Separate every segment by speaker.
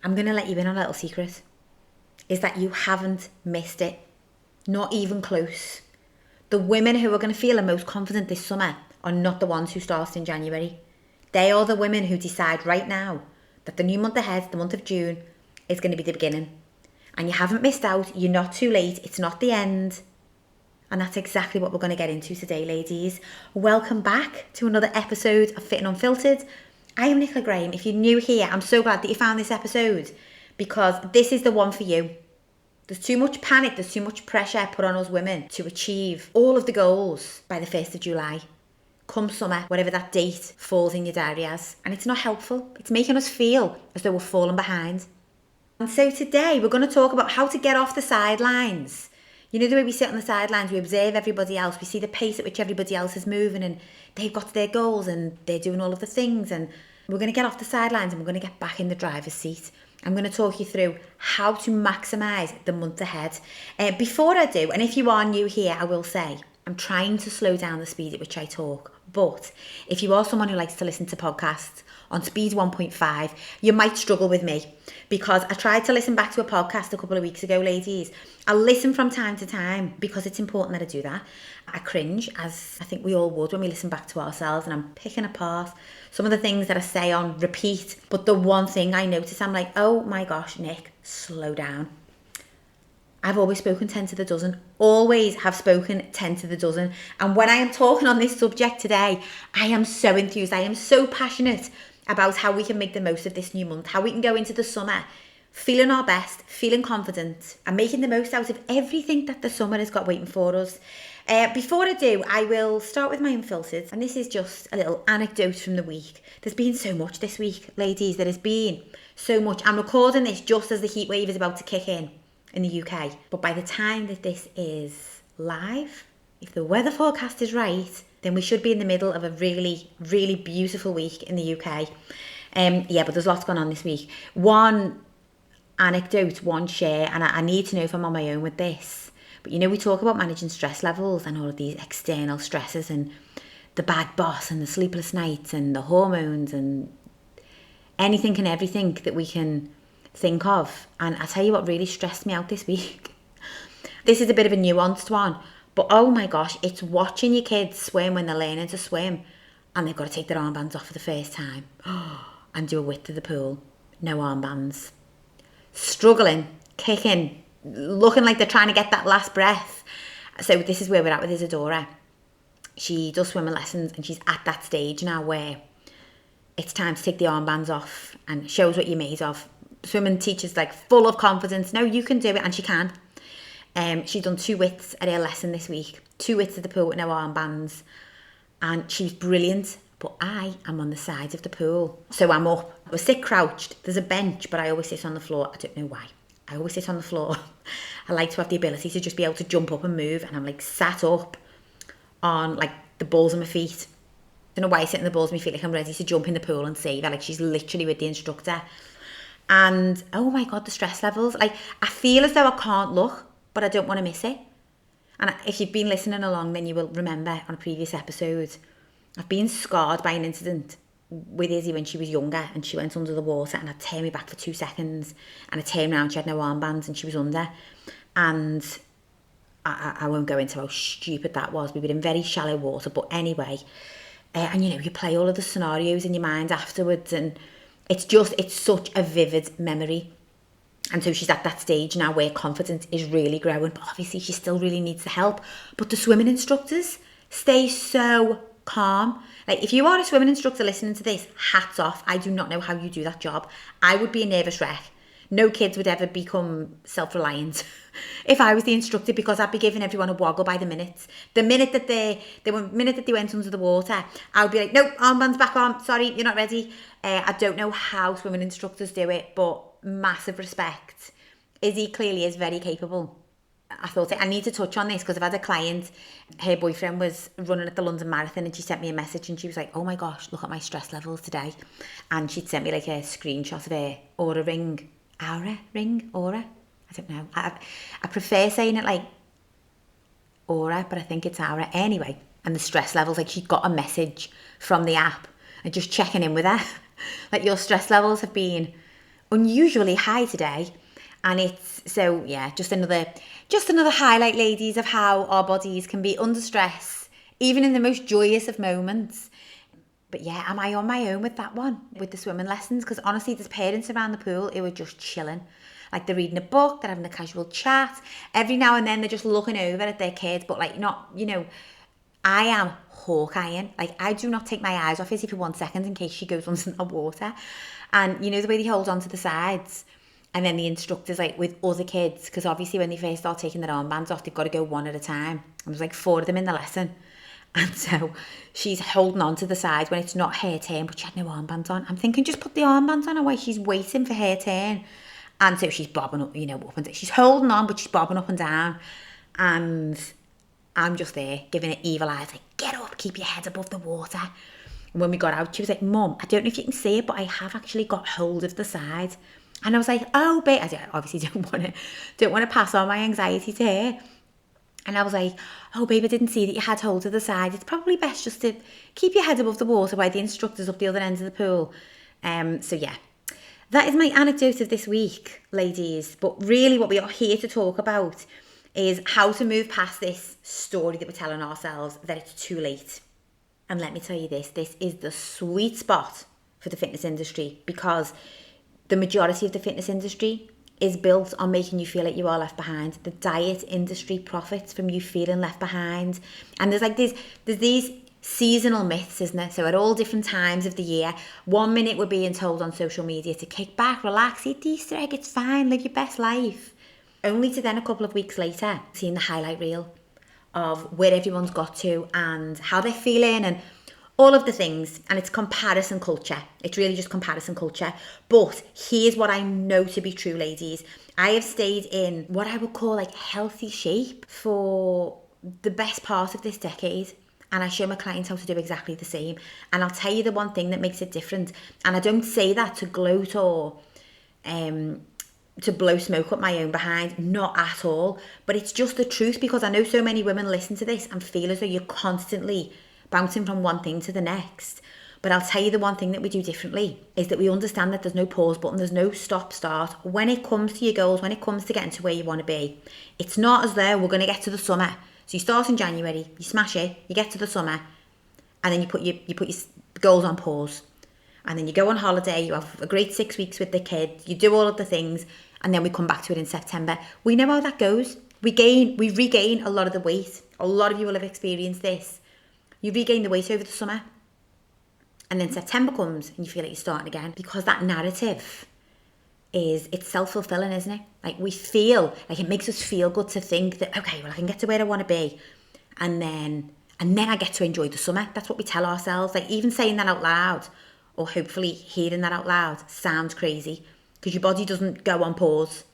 Speaker 1: I'm going to let you in on a little secret, is that you haven't missed it. Not even close. The women who are going to feel the most confident this summer are not the ones who start in January. They are the women who decide right now that the new month ahead, the month of June, is going to be the beginning. And you haven't missed out. You're not too late. It's not the end. And that's exactly what we're going to get into today, ladies. Welcome back to another episode of Fit and Unfiltered. I am Nicola Graham. If you're new here, I'm so glad that you found this episode, because this is the one for you. There's too much panic, there's too much pressure put on us women to achieve all of the goals by the 1st of July. Come summer, whatever that date falls in your diary as. And it's not helpful. It's making us feel as though we're falling behind. And so today we're going to talk about how to get off the sidelines. You know the way we sit on the sidelines, we observe everybody else, we see the pace at which everybody else is moving and they've got to their goals and they're doing all of the things, and we're going to get off the sidelines and we're going to get back in the driver's seat. I'm going to talk you through how to maximise the month ahead. Before I do, and if you are new here, I will say, I'm trying to slow down the speed at which I talk. But if you are someone who likes to listen to podcasts on speed 1.5, you might struggle with me, because I tried to listen back to a podcast a couple of weeks ago, ladies. I'll listen from time to time because it's important that I do that. I cringe, as I think we all would when we listen back to ourselves, and I'm picking apart some of the things that I say on repeat. But the one thing I notice, I'm like, oh my gosh, Nick, slow down. I've always spoken 10 to the dozen, always have spoken 10 to the dozen. And when I am talking on this subject today, I am so enthused. I am so passionate about how we can make the most of this new month, how we can go into the summer feeling our best, feeling confident, and making the most out of everything that the summer has got waiting for us. Before I do, I will start with my unfiltered, and this is just a little anecdote from the week. There's been so much this week, ladies. There has been so much. I'm recording this just as the heat wave is about to kick in the UK. But by the time that this is live, if the weather forecast is right, then we should be in the middle of a really, really beautiful week in the UK. But there's lots going on this week. One anecdote, one share, and I need to know if I'm on my own with this. But you know, we talk about managing stress levels and all of these external stresses and the bad boss and the sleepless nights and the hormones and anything and everything that we can think of. And I tell you what really stressed me out this week. This is a bit of a nuanced one, but oh my gosh, it's watching your kids swim when they're learning to swim and they've got to take their armbands off for the first time and do a width of the pool. No armbands. Struggling, kicking, looking like they're trying to get that last breath. So this is where we're at with Isadora. She does swimming lessons and she's at that stage now where it's time to take the armbands off, and shows what you're made of. Swimming teacher's like full of confidence. No, you can do it, and she can. She's done 2 widths at her lesson this week. 2 widths of the pool with no armbands. And she's brilliant. But I am on the side of the pool. So I'm up. I was sit crouched. There's a bench, but I always sit on the floor. I don't know why. I always sit on the floor. I like to have the ability to just be able to jump up and move. And I'm like sat up on like the balls of my feet. I don't know why I sit in the balls of my feet, like I'm ready to jump in the pool and save her. Like she's literally with the instructor. And oh my God, the stress levels. Like I feel as though I can't look, but I don't want to miss it. And if you've been listening along, then you will remember on a previous episode, I've been scarred by an incident with Izzy when she was younger, and she went under the water and I'd turn me back for 2 seconds and I turned around, she had no armbands and she was under. And I won't go into how stupid that was. We were in very shallow water, but anyway. And you know, you play all of the scenarios in your mind afterwards, and it's such a vivid memory. And so she's at that stage now where confidence is really growing, but obviously she still really needs the help. But the swimming instructors stay so calm. Like if you are a swimming instructor listening to this, hats off. I do not know how you do that job. I would be a nervous wreck. No kids would ever become self-reliant if I was the instructor, because I'd be giving everyone a woggle by the minute. The minute that they went under the water, I would be like, nope, armbands back on. Sorry, you're not ready. I don't know how swimming instructors do it, but massive respect. Izzy clearly is very capable. I thought I need to touch on this because I've had a client, her boyfriend was running at the London Marathon, and she sent me a message and she was like, oh my gosh, look at my stress levels today. And she'd sent me like a screenshot of her Aura ring. I don't know. I prefer saying it like Aura, but I think it's Aura. Anyway, and the stress levels, like she got a message from the app and just checking in with her. Like your stress levels have been unusually high today. And it's, so yeah, just another highlight, ladies, of how our bodies can be under stress, even in the most joyous of moments. But yeah, am I on my own with that one, with the swimming lessons? Because honestly, there's parents around the pool who are just chilling. Like, they're reading a book, they're having a casual chat. Every now and then they're just looking over at their kids, but like, not, I am hawk-eyeing. Like, I do not take my eyes off Izzy for 1 second in case she goes under the water. And you know the way they hold on to the sides? And then the instructors, like with other kids, because obviously when they first start taking their armbands off, they've got to go one at a time. And there's like 4 of them in the lesson. And so she's holding on to the sides when it's not her turn, but she had no armbands on. I'm thinking, just put the armbands on her while she's waiting for her turn. And so she's bobbing up, up and down. She's holding on, but she's bobbing up and down. And I'm just there giving it evil eyes, like, get up, keep your head above the water. And when we got out, she was like, Mum, I don't know if you can see it, but I have actually got hold of the side. And I was like, oh, babe, I obviously don't want to pass on my anxiety to her. And I was like, oh, babe, I didn't see that you had hold of the side. It's probably best just to keep your head above the water while the instructor's up the other end of the pool. So yeah, that is my anecdote of this week, ladies. But really what we are here to talk about is how to move past this story that we're telling ourselves that it's too late. And let me tell you this is the sweet spot for the fitness industry, because the majority of the fitness industry is built on making you feel like you are left behind. The diet industry profits from you feeling left behind. And there's these seasonal myths, isn't there? So at all different times of the year, 1 minute we're being told on social media to kick back, relax, eat the Easter egg, it's fine, live your best life. Only to then a couple of weeks later, seeing the highlight reel of where everyone's got to and how they're feeling and all of the things. And it's comparison culture. It's really just comparison culture. But here's what I know to be true, ladies. I have stayed in what I would call like healthy shape for the best part of this decade. And I show my clients how to do exactly the same. And I'll tell you the one thing that makes it different. And I don't say that to gloat or to blow smoke up my own behind. Not at all. But it's just the truth, because I know so many women listen to this and feel as though you're constantly bouncing from one thing to the next. But I'll tell you the one thing that we do differently is that we understand that there's no pause button, there's no stop start. When it comes to your goals, when it comes to getting to where you want to be, it's not as though we're going to get to the summer. So you start in January, you smash it, you get to the summer, and then you put your goals on pause. And then you go on holiday, you have a great 6 weeks with the kid, you do all of the things, and then we come back to it in September. We know how that goes. We regain a lot of the weight. A lot of you will have experienced this. You regain the weight over the summer, and then September comes and you feel like you're starting again, because that narrative it's self-fulfilling, isn't it? Like, we feel like it makes us feel good to think that, okay, well, I can get to where I want to be, and then I get to enjoy the summer. That's what we tell ourselves. Like, even saying that out loud, or hopefully hearing that out loud, sounds crazy, because your body doesn't go on pause.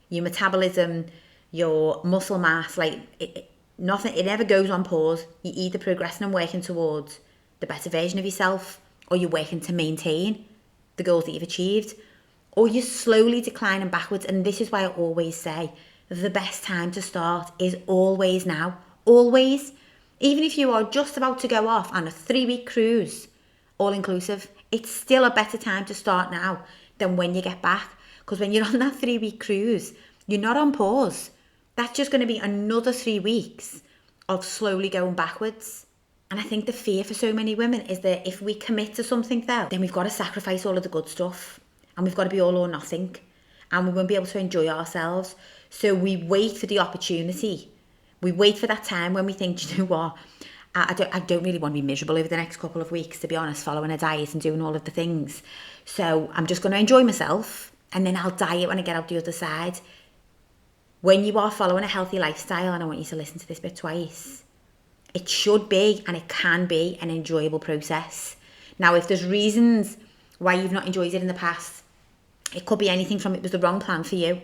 Speaker 1: Your metabolism, your muscle mass, like nothing, it never goes on pause. You're either progressing and working towards the better version of yourself, or you're working to maintain the goals that you've achieved, or you're slowly declining backwards. And this is why I always say the best time to start is always now. Always. Even if you are just about to go off on a 3-week cruise, all inclusive, it's still a better time to start now than when you get back. Because when you're on that 3-week cruise, you're not on pause. That's just going to be another 3 weeks of slowly going backwards. And I think the fear for so many women is that if we commit to something though, then we've got to sacrifice all of the good stuff. And we've got to be all or nothing. And we won't be able to enjoy ourselves. So we wait for the opportunity. We wait for that time when we think, you know what, I don't really want to be miserable over the next couple of weeks, to be honest, following a diet and doing all of the things. So I'm just going to enjoy myself, and then I'll diet when I get out the other side. When you are following a healthy lifestyle, and I want you to listen to this bit twice, it should be and it can be an enjoyable process. Now, if there's reasons why you've not enjoyed it in the past, it could be anything from it was the wrong plan for you.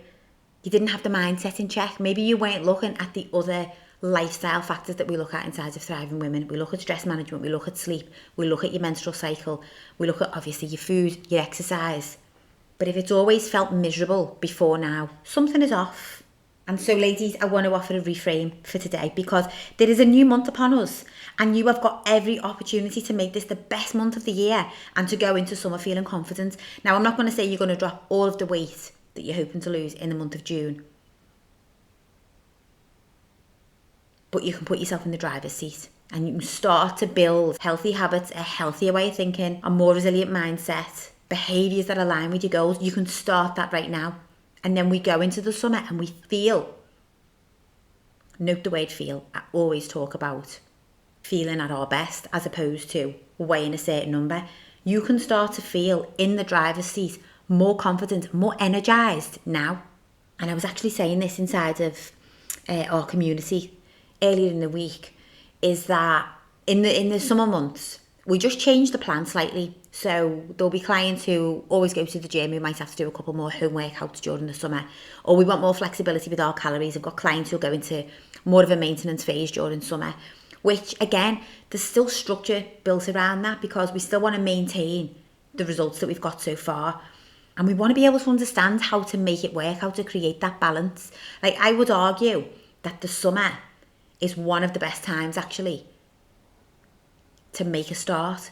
Speaker 1: You didn't have the mindset in check. Maybe you weren't looking at the other lifestyle factors that we look at inside of Thriving Women. We look at stress management, we look at sleep, we look at your menstrual cycle, we look at obviously your food, your exercise. But if it's always felt miserable before now, something is off. And so, ladies, I want to offer a reframe for today because there is a new month upon us and you have got every opportunity to make this the best month of the year and to go into summer feeling confident. Now, I'm not going to say you're going to drop all of the weight that you're hoping to lose in the month of June, but you can put yourself in the driver's seat and you can start to build healthy habits, a healthier way of thinking, a more resilient mindset, behaviours that align with your goals. You can start that right now. And then we go into the summer and we feel, note the word feel, I always talk about feeling at our best as opposed to weighing a certain number. You can start to feel in the driver's seat more confident, more energised now. And I was actually saying this inside of our community earlier in the week, is that in the summer months, we just changed the plan slightly. So there'll be clients who always go to the gym who might have to do a couple more home workouts during the summer, or we want more flexibility with our calories. I've got clients who'll go into more of a maintenance phase during summer, which again, there's still structure built around that because we still want to maintain the results that we've got so far. And we want to be able to understand how to make it work, how to create that balance. Like I would argue that the summer is one of the best times actually to make a start,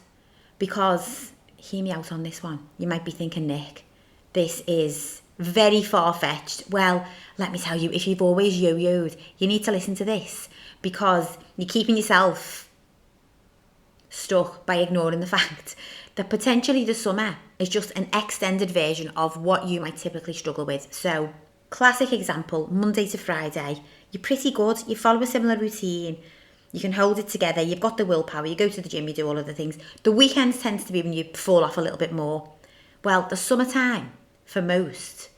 Speaker 1: because hear me out on this one. You might be thinking, Nick, this is very far-fetched. Well, let me tell you, if you've always yo-yoed, you need to listen to this because you're keeping yourself stuck by ignoring the fact that potentially the summer is just an extended version of what you might typically struggle with. So, classic example, Monday to Friday, you're pretty good, you follow a similar routine, you can hold it together, you've got the willpower, you go to the gym, you do all of the things. The weekends tends to be when you fall off a little bit more. Well, the summertime, for most,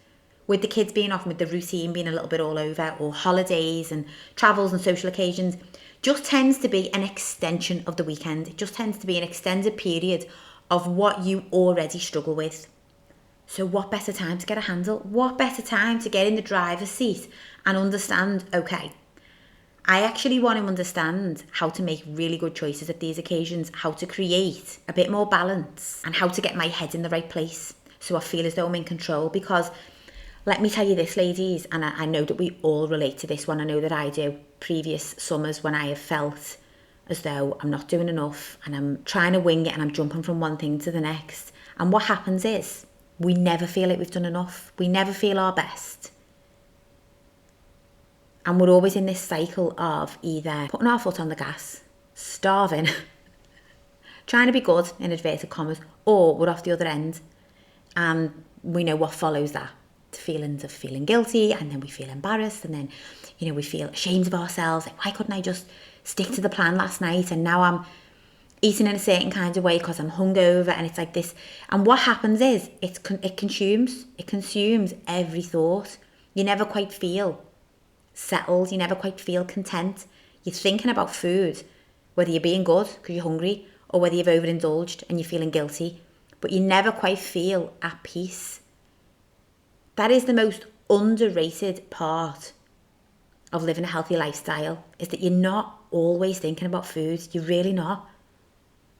Speaker 1: with the kids being off and with the routine being a little bit all over, or holidays and travels and social occasions, just tends to be an extension of the weekend. It just tends to be an extended period of what you already struggle with. So what better time to get a handle? What better time to get in the driver's seat and understand, okay, I actually want to understand how to make really good choices at these occasions, how to create a bit more balance and how to get my head in the right place so I feel as though I'm in control. Because let me tell you this, ladies, and I know that we all relate to this one. I know that I do. Previous summers when I have felt as though I'm not doing enough and I'm trying to wing it and I'm jumping from one thing to the next. And what happens is we never feel like we've done enough. We never feel our best. And we're always in this cycle of either putting our foot on the gas, starving, trying to be good, in inverted commas, or we're off the other end. And we know what follows that. The feelings of feeling guilty, and then we feel embarrassed, and then, we feel ashamed of ourselves. Like, why couldn't I just stick to the plan last night? And now I'm eating in a certain kind of way because I'm hungover, and it's like this. And what happens is it consumes every thought. You never quite feel settled, you never quite feel content. You're thinking about food, whether you're being good because you're hungry or whether you've overindulged and you're feeling guilty, but you never quite feel at peace. That is the most underrated part of living a healthy lifestyle, is that you're not always thinking about food. You're really not.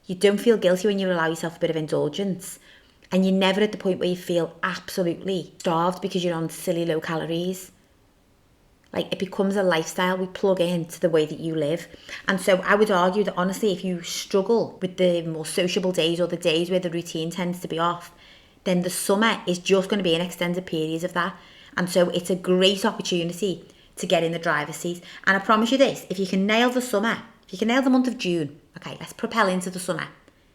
Speaker 1: You don't feel guilty when you allow yourself a bit of indulgence, and you're never at the point where you feel absolutely starved because you're on silly low calories. Like, it becomes a lifestyle we plug into the way that you live. And so I would argue that honestly, if you struggle with the more sociable days or the days where the routine tends to be off, then the summer is just going to be an extended period of that. And so it's a great opportunity to get in the driver's seat. And I promise you this, if you can nail the summer, if you can nail the month of June, okay, let's propel into the summer.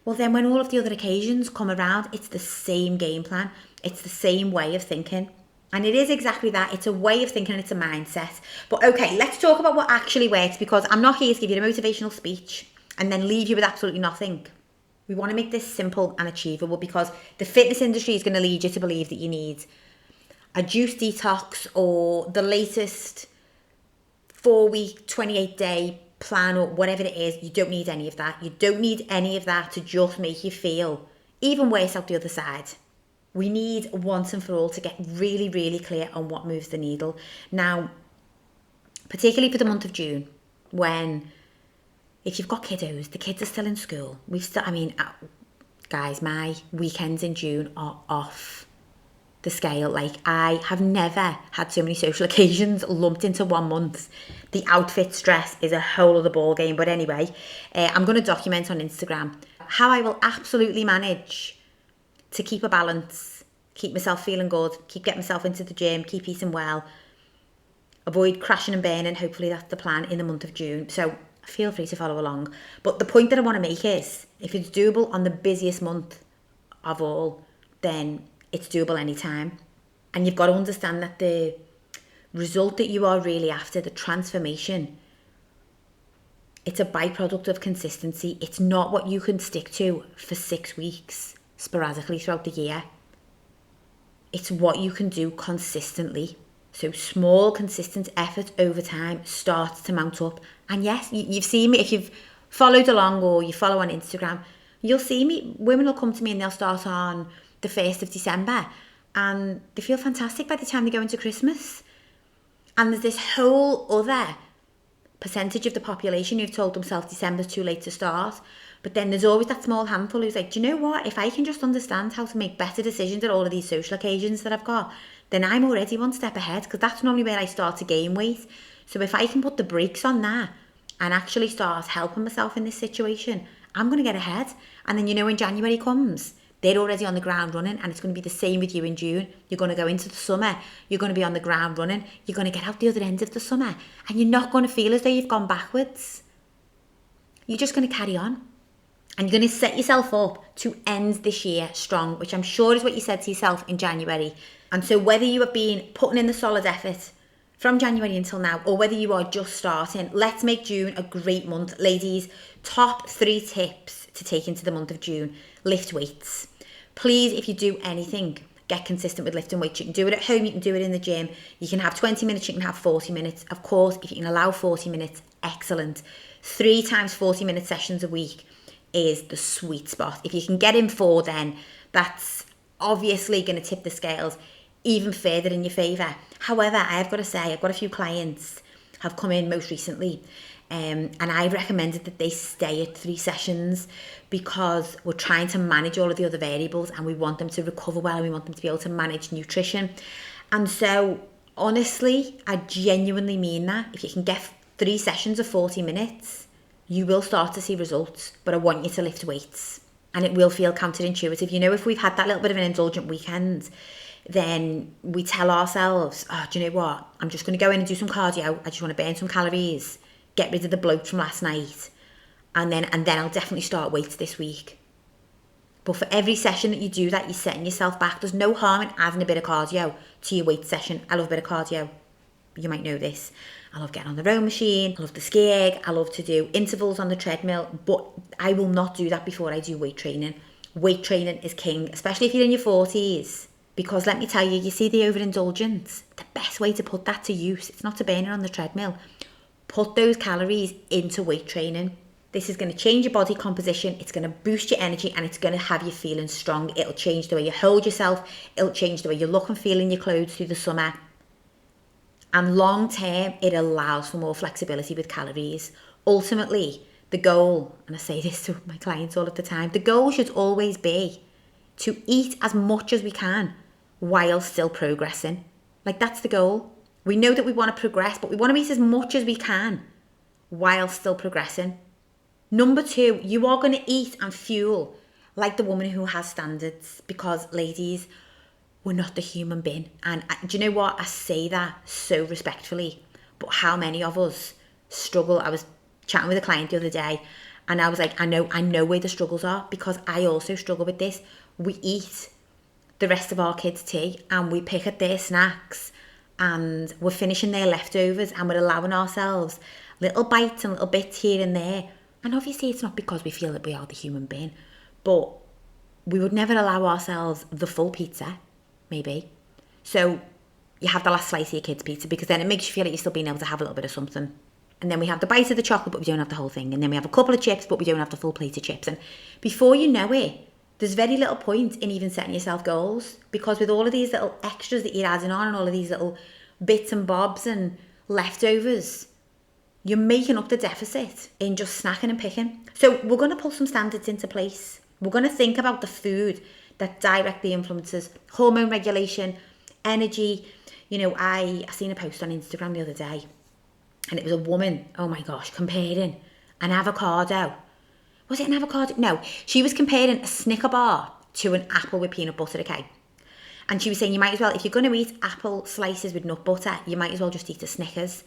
Speaker 1: Well, then when all of the other occasions come around, it's the same game plan. It's the same way of thinking. And it is exactly that. It's a way of thinking, it's a mindset. But okay, let's talk about what actually works, because I'm not here to give you a motivational speech and then leave you with absolutely nothing. We want to make this simple and achievable, because the fitness industry is going to lead you to believe that you need a juice detox or the latest 4-week, 28-day plan or whatever it is. You don't need any of that. You don't need any of that to just make you feel even worse out the other side. We need once and for all to get really, really clear on what moves the needle. Now, particularly for the month of June, when, if you've got kiddos, the kids are still in school. Guys, my weekends in June are off. the scale. Like, I have never had so many social occasions lumped into 1 month. The outfit stress is a whole other ball game. But anyway, I'm going to document on Instagram how I will absolutely manage to keep a balance, keep myself feeling good, keep getting myself into the gym, keep eating well, avoid crashing and burning. Hopefully that's the plan in the month of June. So feel free to follow along. But the point that I want to make is, if it's doable on the busiest month of all, then it's doable anytime. And you've got to understand that the result that you are really after, the transformation, it's a byproduct of consistency. It's not what you can stick to for 6 weeks sporadically throughout the year. It's what you can do consistently. So small, consistent effort over time starts to mount up. And yes, you've seen me, if you've followed along or you follow on Instagram, you'll see me, women will come to me and they'll start on the 1st of December and they feel fantastic by the time they go into Christmas. And there's this whole other percentage of the population who've told themselves December's too late to start. But then there's always that small handful who's like, do you know what? If I can just understand how to make better decisions at all of these social occasions that I've got, then I'm already one step ahead, because that's normally where I start to gain weight. So if I can put the brakes on that and actually start helping myself in this situation, I'm going to get ahead. And then, when January comes, they're already on the ground running, and it's going to be the same with you in June. You're going to go into the summer, you're going to be on the ground running, you're going to get out the other end of the summer, and you're not going to feel as though you've gone backwards. You're just going to carry on. And you're going to set yourself up to end this year strong, which I'm sure is what you said to yourself in January. And so whether you have been putting in the solid effort from January until now, or whether you are just starting, let's make June a great month. Ladies, top 3 tips to take into the month of June: lift weights. Please, if you do anything, get consistent with lifting weights. You can do it at home, you can do it in the gym. You can have 20 minutes, you can have 40 minutes. Of course, if you can allow 40 minutes, excellent. 3 times 40-minute sessions a week is the sweet spot. If you can get in 4, then that's obviously going to tip the scales even further in your favour. However, I've got to say, I've got a few clients have come in most recently, and I've recommended that they stay at 3 sessions, because we're trying to manage all of the other variables and we want them to recover well, and we want them to be able to manage nutrition. And so honestly, I genuinely mean that. If you can get 3 sessions of 40 minutes, you will start to see results. But I want you to lift weights, and it will feel counterintuitive. If we've had that little bit of an indulgent weekend, then we tell ourselves, oh, do you know what? I'm just going to go in and do some cardio. I just want to burn some calories, get rid of the bloat from last night. And then I'll definitely start weights this week. But for every session that you do that, you're setting yourself back. There's no harm in adding a bit of cardio to your weight session. I love a bit of cardio. You might know this. I love getting on the row machine. I love the ski. I love to do intervals on the treadmill. But I will not do that before I do weight training. Weight training is king, especially if you're in your 40s. Because let me tell you, you see the overindulgence. The best way to put that to use, it's not to burn it on the treadmill. Put those calories into weight training. This is going to change your body composition, it's going to boost your energy, and it's going to have you feeling strong. It'll change the way you hold yourself, it'll change the way you look and feel in your clothes through the summer. And long term, it allows for more flexibility with calories. Ultimately, the goal, and I say this to my clients all of the time, the goal should always be to eat as much as we can while still progressing. Like, that's the goal. We know that we want to progress, but we want to eat as much as we can while still progressing. Number 2, you are going to eat and fuel like the woman who has standards, because, ladies, we're not the human bin. And do you know what? I say that so respectfully, but how many of us struggle? I was chatting with a client the other day, and I was like, I know where the struggles are, because I also struggle with this. We eat the rest of our kids' tea, and we pick at their snacks, and we're finishing their leftovers, and we're allowing ourselves little bites and little bits here and there. And obviously it's not because we feel that we are the human being, but we would never allow ourselves the full pizza, maybe. So you have the last slice of your kids' pizza, because then it makes you feel like you're still being able to have a little bit of something. And then we have the bite of the chocolate, but we don't have the whole thing. And then we have a couple of chips, but we don't have the full plate of chips. And before you know it, there's very little point in even setting yourself goals, because with all of these little extras that you're adding on, and all of these little bits and bobs and leftovers, you're making up the deficit in just snacking and picking. So we're going to put some standards into place. We're going to think about the food that directly influences hormone regulation, energy. You know, I seen a post on Instagram the other day, and it was a woman, oh my gosh, comparing an avocado. Was it an avocado? No, she was comparing a Snicker bar to an apple with peanut butter, okay? And she was saying, you might as well, if you're going to eat apple slices with nut butter, you might as well just eat a Snickers.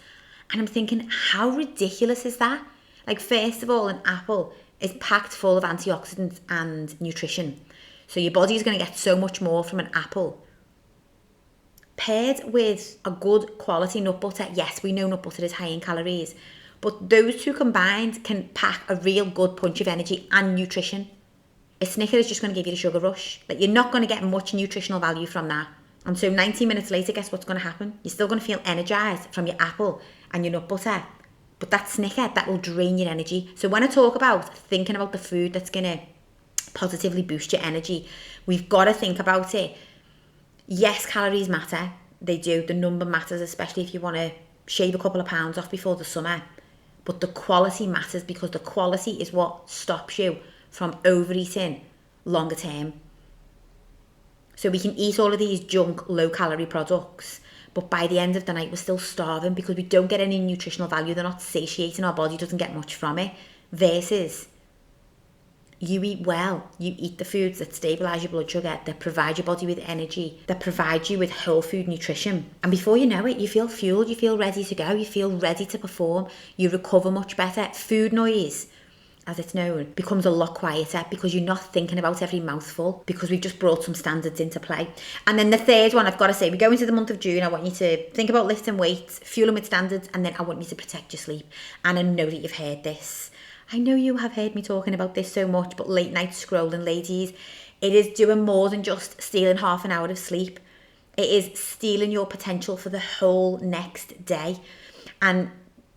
Speaker 1: And I'm thinking, how ridiculous is that? Like, first of all, an apple is packed full of antioxidants and nutrition. So your body is going to get so much more from an apple. Paired with a good quality nut butter, yes, we know nut butter is high in calories, but those two combined can pack a real good punch of energy and nutrition. A Snicker is just going to give you the sugar rush. Like, you're not going to get much nutritional value from that. And so 90 minutes later, guess what's going to happen? You're still going to feel energized from your apple and your nut butter. But that Snicker, that will drain your energy. So when I talk about thinking about the food that's going to positively boost your energy, we've got to think about it. Yes, calories matter. They do. The number matters, especially if you want to shave a couple of pounds off before the summer. But the quality matters, because the quality is what stops you from overeating longer term. So we can eat all of these junk, low-calorie products, but by the end of the night, we're still starving because we don't get any nutritional value. They're not satiating. Our body doesn't get much from it. Versus, you eat well. You eat the foods that stabilise your blood sugar, that provide your body with energy, that provide you with whole food nutrition. And before you know it, you feel fueled, you feel ready to go, you feel ready to perform, you recover much better. Food noise, as it's known, becomes a lot quieter because you're not thinking about every mouthful, because we've just brought some standards into play. And then the third one, I've got to say, we go into the month of June, I want you to think about lifting weights, fuel them with standards, and then I want you to protect your sleep. And I know that you've heard this. I know you have heard me talking about this so much, but late night scrolling, ladies, it is doing more than just stealing half an hour of sleep. It is stealing your potential for the whole next day. And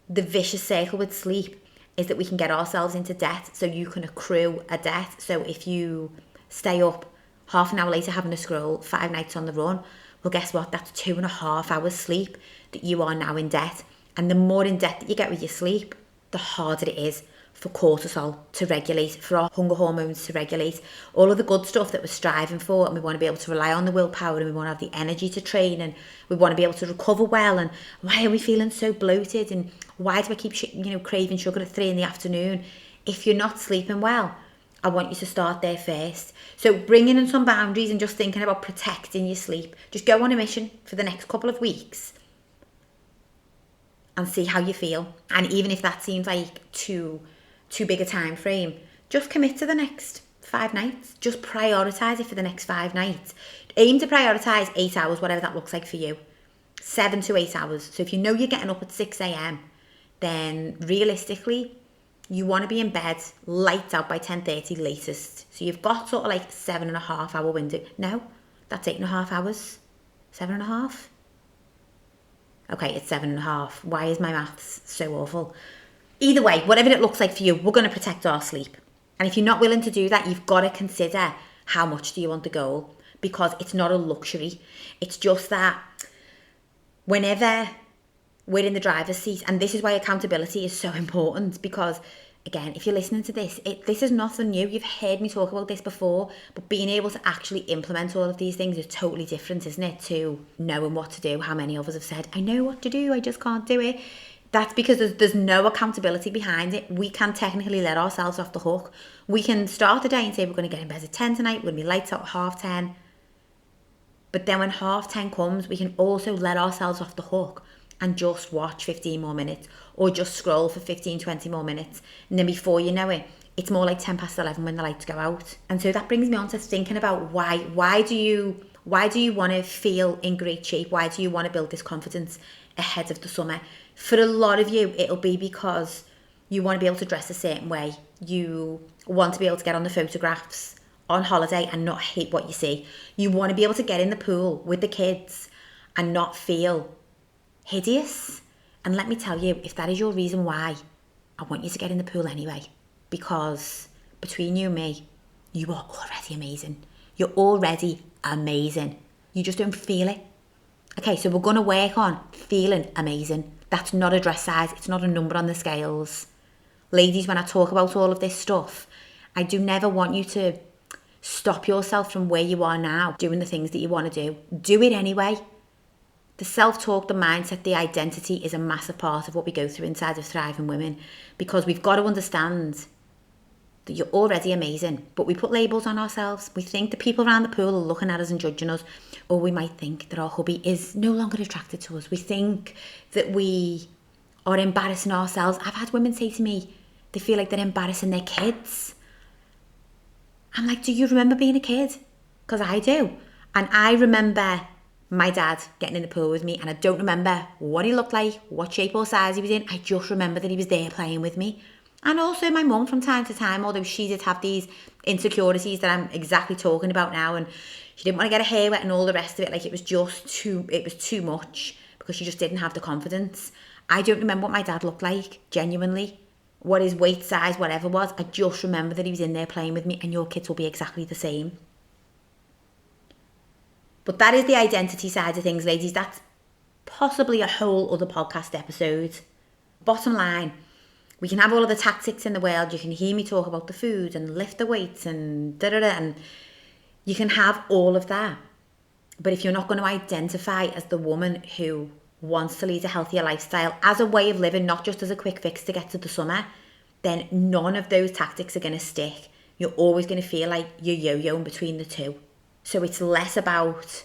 Speaker 1: the vicious circle with sleep is that we can get ourselves into debt, so you can accrue a debt. So if you stay up half an hour later having a scroll 5 nights on the run, well, guess what? That's 2.5 hours sleep that you are now in debt. And the more in debt that you get with your sleep, the harder it is for cortisol to regulate, for our hunger hormones to regulate, all of the good stuff that we're striving for. And we want to be able to rely on the willpower, and we want to have the energy to train, and we want to be able to recover well. And why are we feeling so bloated? And why do I keep craving sugar at 3 p.m? If you're not sleeping well, I want you to start there first. So bringing in some boundaries and just thinking about protecting your sleep. Just go on a mission for the next couple of weeks and see how you feel. And even if that seems like too big a time frame, just commit to the next 5 nights. Just prioritise it for the next 5 nights. Aim to prioritise 8 hours, whatever that looks like for you. 7 to 8 hours. So if you know you're getting up at 6 a.m, then realistically, you want to be in bed lights out by 10:30 latest. So you've got sort of like 7.5 hour window. No, that's 8.5 hours. 7.5. Okay, it's 7.5. Why is my maths so awful? Either way, whatever it looks like for you, we're going to protect our sleep. And if you're not willing to do that, you've got to consider how much do you want the goal, because it's not a luxury. It's just that whenever we're in the driver's seat, and this is why accountability is so important, because again, if you're listening to this, this is nothing new. You've heard me talk about this before, but being able to actually implement all of these things is totally different, isn't it, to knowing what to do. How many of us have said, I know what to do, I just can't do it. That's because there's no accountability behind it. We can technically let ourselves off the hook. We can start the day and say we're going to get in bed at 10 tonight, we're going to be lights out at 10:30. But then when 10:30 comes, we can also let ourselves off the hook and just watch 15 more minutes, or just scroll for 15-20 more minutes. And then before you know it, it's more like 11:10 when the lights go out. And so that brings me on to thinking about why do you want to feel in great shape? Why do you want to build this confidence ahead of the summer? For a lot of you, it'll be because you want to be able to dress a certain way. You want to be able to get on the photographs on holiday and not hate what you see. You want to be able to get in the pool with the kids and not feel hideous. And let me tell you, if that is your reason why, I want you to get in the pool anyway, because between you and me, you are already amazing. You're already amazing. You just don't feel it. Okay, so we're going to work on feeling amazing. That's not a dress size. It's not a number on the scales. Ladies, when I talk about all of this stuff, I do never want you to stop yourself from where you are now doing the things that you want to do. Do it anyway. The self-talk, the mindset, the identity is a massive part of what we go through inside of Thriving Women, because we've got to understand that you're already amazing, but we put labels on ourselves. We think the people around the pool are looking at us and judging us, or we might think that our hubby is no longer attracted to us. We think that we are embarrassing ourselves. I've had women say to me, they feel like they're embarrassing their kids. I'm like, do you remember being a kid? Because I do. And I remember my dad getting in the pool with me, and I don't remember what he looked like, what shape or size he was in. I just remember that he was there playing with me. And also my mum from time to time, although she did have these insecurities that I'm exactly talking about now, and she didn't want to get her hair wet and all the rest of it. Like, it was too much, because she just didn't have the confidence. I don't remember what my dad looked like, genuinely. What his weight, size, whatever was. I just remember that he was in there playing with me, and your kids will be exactly the same. But that is the identity side of things, ladies. That's possibly a whole other podcast episode. Bottom line, we can have all of the tactics in the world. You can hear me talk about the food and lift the weights and da-da-da, and you can have all of that. But if you're not going to identify as the woman who wants to lead a healthier lifestyle as a way of living, not just as a quick fix to get to the summer, then none of those tactics are going to stick. You're always going to feel like you're yo-yoing between the two. So it's less about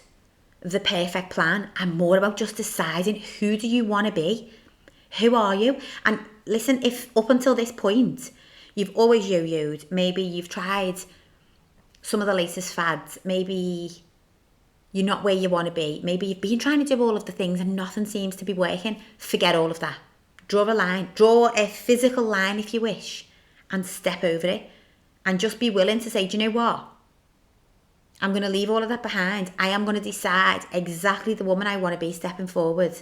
Speaker 1: the perfect plan and more about just deciding, who do you want to be? Who are you? And listen, if up until this point you've always yo-yoed, maybe you've tried some of the latest fads, maybe you're not where you want to be, maybe you've been trying to do all of the things and nothing seems to be working, forget all of that. Draw a line, draw a physical line if you wish, and step over it, and just be willing to say, do you know what? I'm going to leave all of that behind. I am going to decide exactly the woman I want to be stepping forward.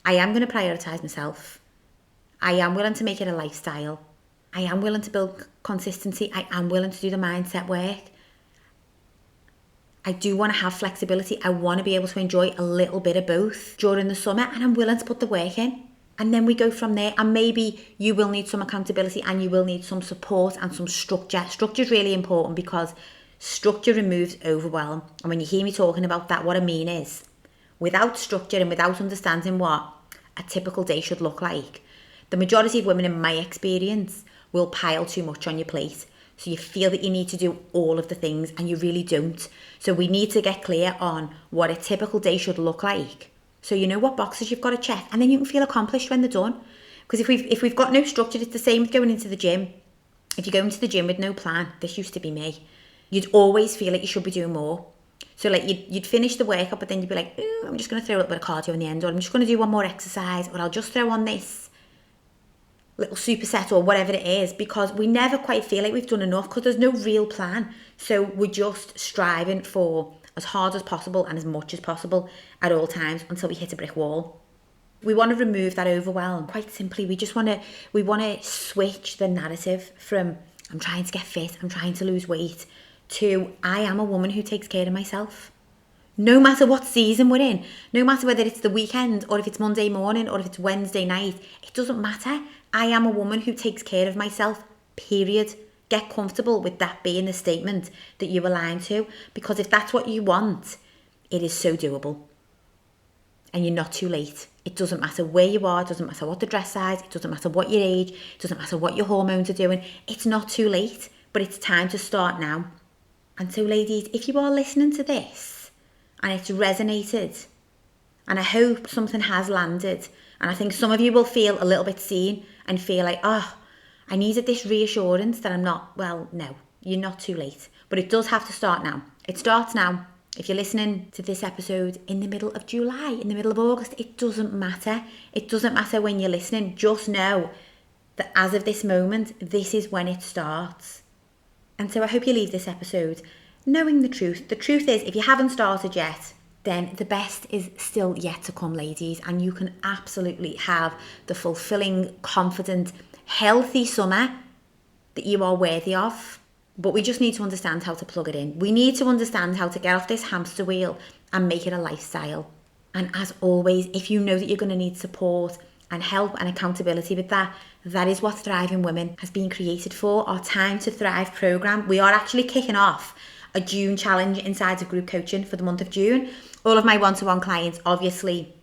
Speaker 1: I am going to prioritise myself. I am willing to make it a lifestyle. I am willing to build consistency. I am willing to do the mindset work. I do want to have flexibility. I want to be able to enjoy a little bit of both during the summer, and I'm willing to put the work in. And then we go from there. And maybe you will need some accountability, and you will need some support and some structure. Structure is really important, because structure removes overwhelm. And when you hear me talking about that, what I mean is, without structure and without understanding what a typical day should look like, the majority of women, in my experience, will pile too much on your plate. So you feel that you need to do all of the things, and you really don't. So we need to get clear on what a typical day should look like, so you know what boxes you've got to check, and then you can feel accomplished when they're done. Because if we've got no structure, it's the same with going into the gym. If you go into the gym with no plan, this used to be me, you'd always feel like you should be doing more. So like you'd finish the workout, but then you'd be like, I'm just going to throw a little bit of cardio in the end, or I'm just going to do one more exercise, or I'll just throw on this little superset or whatever it is, because we never quite feel like we've done enough, because there's no real plan. So we're just striving for as hard as possible and as much as possible at all times until we hit a brick wall. We want to remove that overwhelm. Quite simply, we want to switch the narrative from I'm trying to get fit, I'm trying to lose weight, to I am a woman who takes care of myself. No matter what season we're in, no matter whether it's the weekend or if it's Monday morning or if it's Wednesday night, it doesn't matter. I am a woman who takes care of myself, period. Get comfortable with that being the statement that you align to, because if that's what you want, it is so doable. And you're not too late. It doesn't matter where you are, it doesn't matter what the dress size, it doesn't matter what your age, it doesn't matter what your hormones are doing. It's not too late, but it's time to start now. And so ladies, if you are listening to this and it's resonated, and I hope something has landed, and I think some of you will feel a little bit seen and feel like, I needed this reassurance that I'm not, well, no, you're not too late. But it does have to start now. It starts now. If you're listening to this episode in the middle of July, in the middle of August, it doesn't matter. It doesn't matter when you're listening. Just know that as of this moment, this is when it starts. And so I hope you leave this episode knowing the truth. The truth is, if you haven't started yet, then the best is still yet to come, ladies. And you can absolutely have the fulfilling, confident, healthy summer that you are worthy of. But we just need to understand how to plug it in. We need to understand how to get off this hamster wheel and make it a lifestyle. And as always, if you know that you're going to need support, and help and accountability with that. That is what Thriving Women has been created for, our Time to Thrive programme. We are actually kicking off a June challenge inside of group coaching for the month of June. All of my one-to-one clients obviously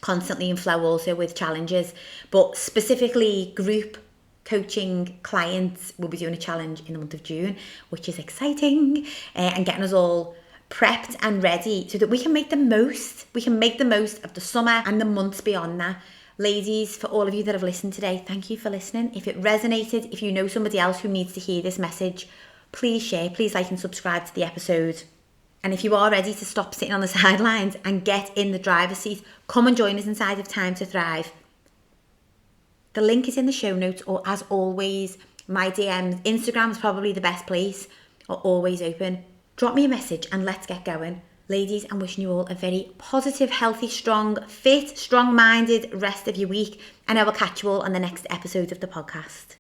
Speaker 1: constantly in flow also with challenges, but specifically group coaching clients will be doing a challenge in the month of June, which is exciting, and getting us all prepped and ready so that we can make the most of the summer and the months beyond that. Ladies, for all of you that have listened today, thank you for listening. If it resonated, if you know somebody else who needs to hear this message, please share, please like and subscribe to the episode. And if you are ready to stop sitting on the sidelines and get in the driver's seat, come and join us inside of Time to Thrive. The link is in the show notes, or as always, my DMs, Instagram is probably the best place, are always open. Drop me a message and let's get going. Ladies, I'm wishing you all a very positive, healthy, strong, fit, strong-minded rest of your week, and I will catch you all on the next episode of the podcast.